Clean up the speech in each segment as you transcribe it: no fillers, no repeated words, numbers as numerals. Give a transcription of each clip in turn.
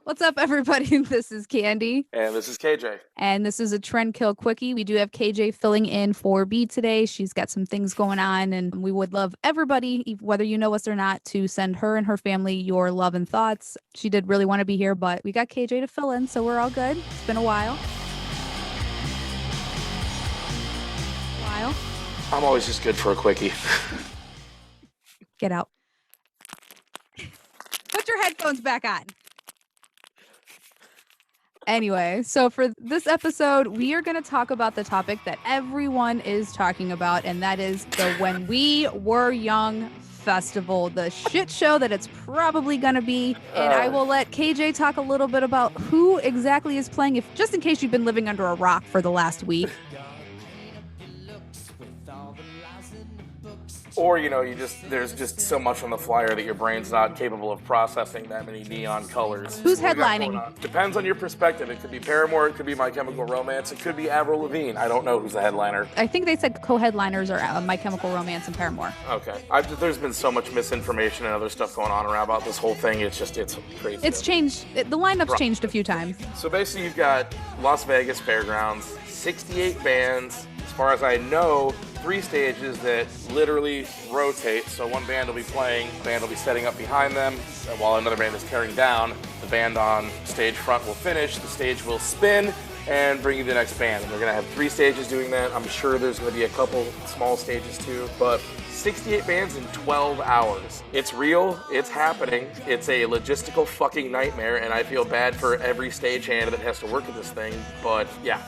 What's up, everybody? This is Candy. And this is KJ. And this is a Trend Kill Quickie. We do have KJ filling in for B today. She's got some things going on, and we would love everybody, whether you know us or not, to send her and her family your love and thoughts. She did really want to be here, but we got KJ to fill in, so we're all good. It's been a while. I'm always just good for a quickie. Get out. Put your headphones back on. Anyway, so for this episode, we are going to talk about the topic that everyone is talking about, and that is the When We Were Young festival, the shit show that it's probably going to be. And I will let KJ talk a little bit about who exactly is playing, if just in case you've been living under a rock for the last week. Or, there's just so much on the flyer that your brain's not capable of processing that many neon colors. Who's headlining? Depends on your perspective. It could be Paramore, it could be My Chemical Romance, it could be Avril Lavigne. I don't know who's the headliner. I think they said co-headliners are My Chemical Romance and Paramore. Okay. There's been so much misinformation and other stuff going on around about this whole thing. It's crazy. It's changed. The lineup's changed a few times. So basically you've got Las Vegas Fairgrounds, 68 bands. As far as I know, 3 stages that literally rotate. So one band will be playing, the band will be setting up behind them, and while another band is tearing down, the band on stage front will finish, the stage will spin, and bring you the next band. And they're going to have 3 stages doing that. I'm sure there's going to be a couple small stages too, but 68 bands in 12 hours. It's real, it's happening, it's a logistical fucking nightmare, and I feel bad for every stagehand that has to work at this thing, but yeah.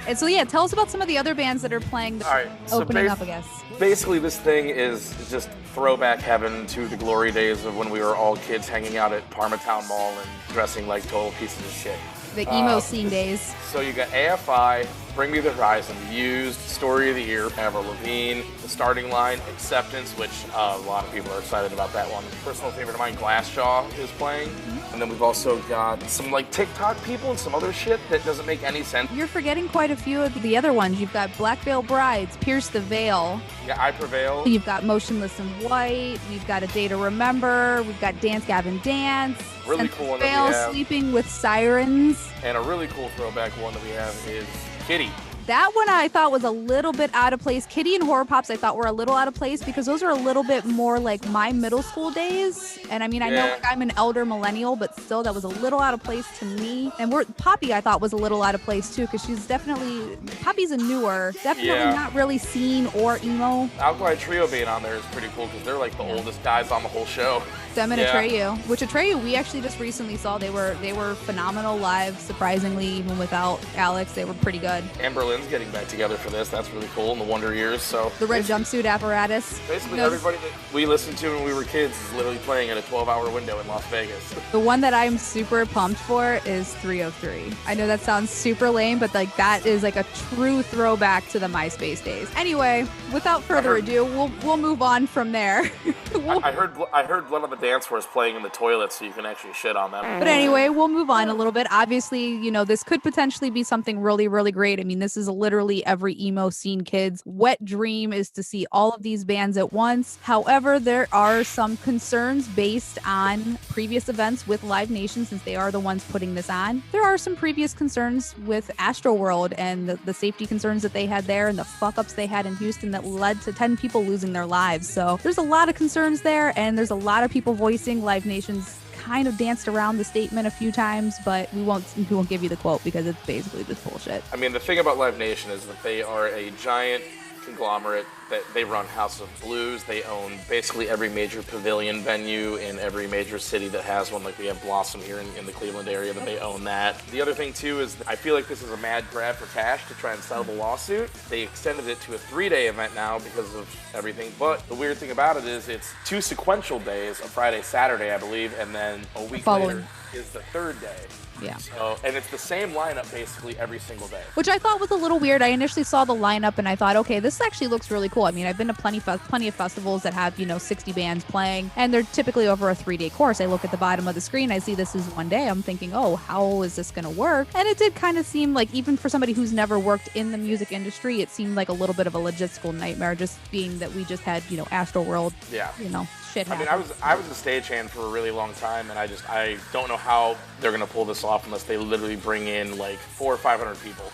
And so tell us about some of the other bands that are playing, opening up, I guess. Basically, this thing is just throwback heaven to the glory days of when we were all kids hanging out at Parmatown Mall and dressing like total pieces of shit. The emo scene days. So you got AFI, Bring Me the Horizon, Used, Story of the Year, Avril Lavigne, The Starting Line, Acceptance, which a lot of people are excited about that one. Personal favorite of mine, Glassjaw, is playing. Mm-hmm. And then we've also got some TikTok people and some other shit that doesn't make any sense. You're forgetting quite a few of the other ones. You've got Black Veil Brides, Pierce the Veil. Yeah, I Prevail. You've got Motionless in White. We've got A Day to Remember. We've got Dance Gavin Dance. Really cool one that we have. Sleeping with Sirens. And a really cool throwback one that we have is Kitty. That one I thought was a little bit out of place. Kitty and Horror Pops I thought were a little out of place because those are a little bit more like my middle school days. And I mean, I know I'm an elder millennial, but still that was a little out of place to me. And Poppy I thought was a little out of place too because Poppy's a newer, definitely not really scene or emo. Alkali Trio being on there is pretty cool because they're like the oldest guys on the whole show. Them and Atreyu, which Atreyu we actually just recently saw. They were phenomenal live, surprisingly, even without Alex. They were pretty good. And Berlin's getting back together for this. That's really cool in the Wonder Years. So the red jumpsuit apparatus. Basically, everybody that we listened to when we were kids is literally playing in a 12-hour window in Las Vegas. The one that I'm super pumped for is 303. I know that sounds super lame, but that is a true throwback to the MySpace days. Anyway, without further ado, we'll move on from there. I heard Blood on the Dance Floor is playing in the toilet, so you can actually shit on them. But anyway, we'll move on a little bit. Obviously, this could potentially be something really, really great. I mean, this is literally every emo scene kid's wet dream is to see all of these bands at once. However, there are some concerns based on previous events with Live Nation, since they are the ones putting this on. There are some previous concerns with Astroworld and the safety concerns that they had there and the fuck-ups they had in Houston that led to 10 people losing their lives. So there's a lot of concerns there, and there's a lot of people voicing. Live Nation's kind of danced around the statement a few times, but we won't give you the quote because it's basically just bullshit. I mean, the thing about Live Nation is that they are a giant conglomerate that they run House of Blues. They own basically every major pavilion venue in every major city that has one. Like we have Blossom here in the Cleveland area, that they own that. The other thing too is I feel like this is a mad grab for cash to try and settle the lawsuit. They extended it to a 3-day event now because of everything. But the weird thing about it is it's 2 sequential days, a Friday, Saturday, I believe, and then a week later is the 3rd day. Yeah. So, and it's the same lineup basically every single day. Which I thought was a little weird. I initially saw the lineup and I thought, okay, this actually looks really cool. I mean, I've been to plenty of festivals that have, 60 bands playing, and they're typically over a 3-day course. I look at the bottom of the screen, I see this is one day. I'm thinking, oh, how is this going to work? And it did kind of seem like, even for somebody who's never worked in the music industry, it seemed like a little bit of a logistical nightmare, just being that we just had, Astroworld. Yeah. Shit happened. I mean, I was a stagehand for a really long time, and I don't know how they're gonna pull this off unless they literally bring in like 400 or 500 people.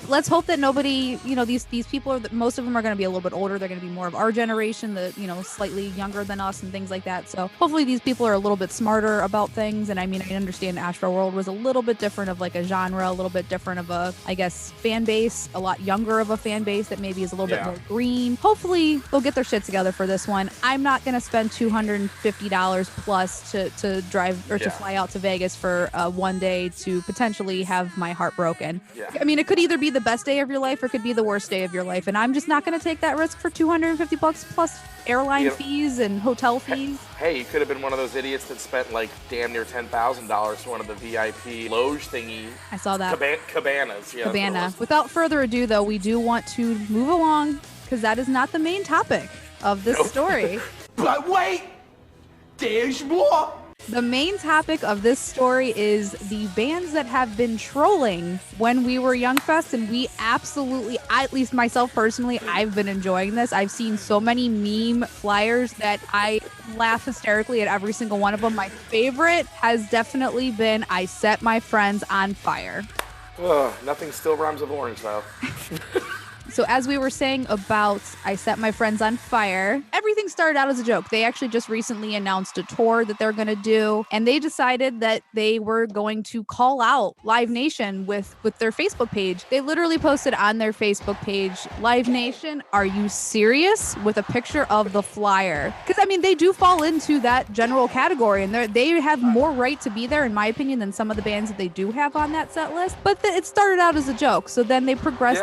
Let's hope that nobody, these people are, most of them are going to be a little bit older. They're going to be more of our generation, slightly younger than us and things like that. So hopefully these people are a little bit smarter about things. And I mean, I understand Astroworld was a little bit different of like a genre, a little bit different of a, I guess, fan base, a lot younger of a fan base that maybe is a little bit more green. Hopefully they'll get their shit together for this one. I'm not going to spend $250 plus to drive or to fly out to Vegas for one day to potentially have my heart broken. Yeah. I mean, it could either be the best day of your life or it could be the worst day of your life, and I'm just not going to take that risk for $250 plus airline fees and hotel fees. Hey, you could have been one of those idiots that spent like damn near $10,000 for one of the VIP loge thingy. I saw that. Cabanas. Yeah, Cabana. Without further ado, though, we do want to move along because that is not the main topic of this story. But wait, there's more. The main topic of this story is the bands that have been trolling when we were Young Fest, and we absolutely, at least myself personally, I've been enjoying this. I've seen so many meme flyers that I laugh hysterically at every single one of them. My favorite has definitely been I Set My Friends on Fire. Ugh, nothing still rhymes with orange, though. So as we were saying about I Set My Friends on Fire, everything started out as a joke. They actually just recently announced a tour that they're going to do, and they decided that they were going to call out Live Nation with their Facebook page. They literally posted on their Facebook page, Live Nation, are you serious? With a picture of the flyer. Because, I mean, they do fall into that general category, and they have more right to be there, in my opinion, than some of the bands that they do have on that set list. But it started out as a joke. So then they progressed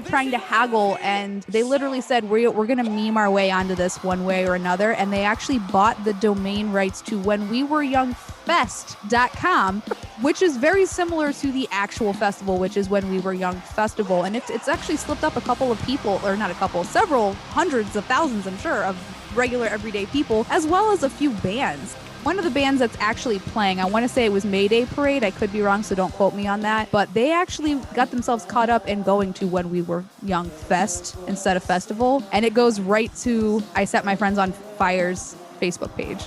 trying to haggle, and they literally said we're going to meme our way onto this one way or another, and they actually bought the domain rights to whenwewereyoungfest.com, which is very similar to the actual festival, which is When We Were Young Festival. And it's actually slipped up a couple of people, or not a couple, several hundreds of thousands, I'm sure, of regular everyday people, as well as a few bands. One of the bands that's actually playing, I want to say it was Mayday Parade. I could be wrong, so don't quote me on that. But they actually got themselves caught up and going to When We Were Young Fest instead of Festival. And it goes right to I Set My Friends on Fire's Facebook page,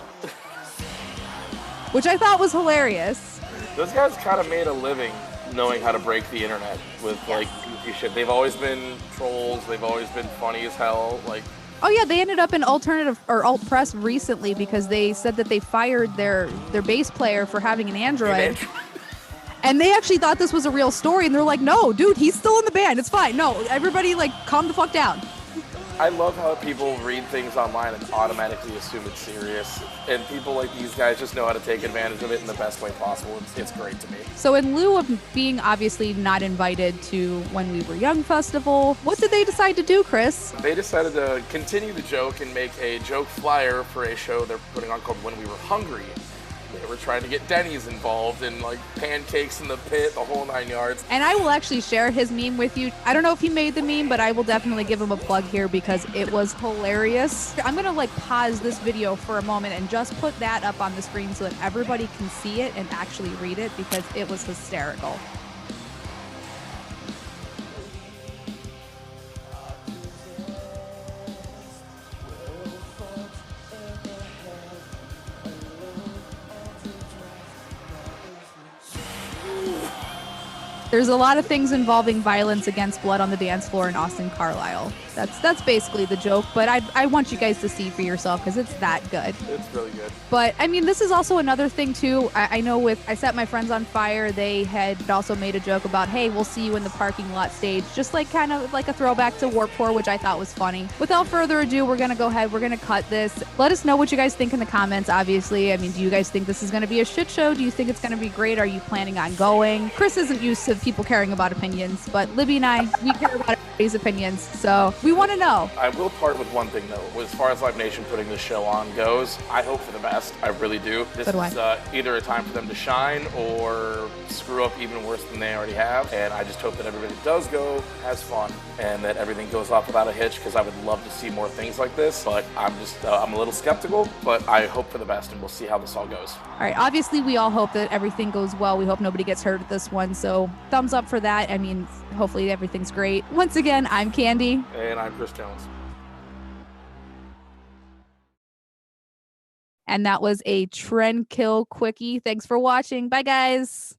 which I thought was hilarious. Those guys kind of made a living knowing how to break the internet with like goofy shit. They've always been trolls. They've always been funny as hell. Like, oh yeah, they ended up in alternative or alt press recently because they said that they fired their bass player for having an Android. And they actually thought this was a real story, and they're like, no, dude, he's still in the band. It's fine. No, everybody, like, calm the fuck down. I love how people read things online and automatically assume it's serious. And people like these guys just know how to take advantage of it in the best way possible. It's great to me. So in lieu of being obviously not invited to When We Were Young Festival, what did they decide to do, Chris? They decided to continue the joke and make a joke flyer for a show they're putting on called When We Were Hungry. They were trying to get Denny's involved and like pancakes in the pit, the whole 9 yards. And I will actually share his meme with you. I don't know if he made the meme, but I will definitely give him a plug here because it was hilarious. I'm going to like pause this video for a moment and just put that up on the screen so that everybody can see it and actually read it because it was hysterical. There's a lot of things involving violence against blood on the dance floor in Austin, Carlisle. That's basically the joke, but I want you guys to see for yourself because it's that good. It's really good. But, I mean, this is also another thing, too. I know with I Set My Friends on Fire, they had also made a joke about, hey, we'll see you in the parking lot stage, just like kind of like a throwback to Warped Tour, which I thought was funny. Without further ado, we're going to go ahead. We're going to cut this. Let us know what you guys think in the comments, obviously. I mean, do you guys think this is going to be a shit show? Do you think it's going to be great? Are you planning on going? Chris isn't used to of people caring about opinions, but Libby and I, we care about everybody's opinions, so we want to know. I will part with one thing though. As far as Live Nation putting this show on goes, I hope for the best. I really do. This is either a time for them to shine or screw up even worse than they already have. And I just hope that everybody does go, has fun, and that everything goes off without a hitch, because I would love to see more things like this. But I'm just, I'm a little skeptical, but I hope for the best, and we'll see how this all goes. All right, obviously we all hope that everything goes well. We hope nobody gets hurt at this one, so thumbs up for that. I mean, hopefully everything's great. Once again, I'm Candy. And I'm Chris Jones. And that was a trend kill quickie. Thanks for watching. Bye, guys.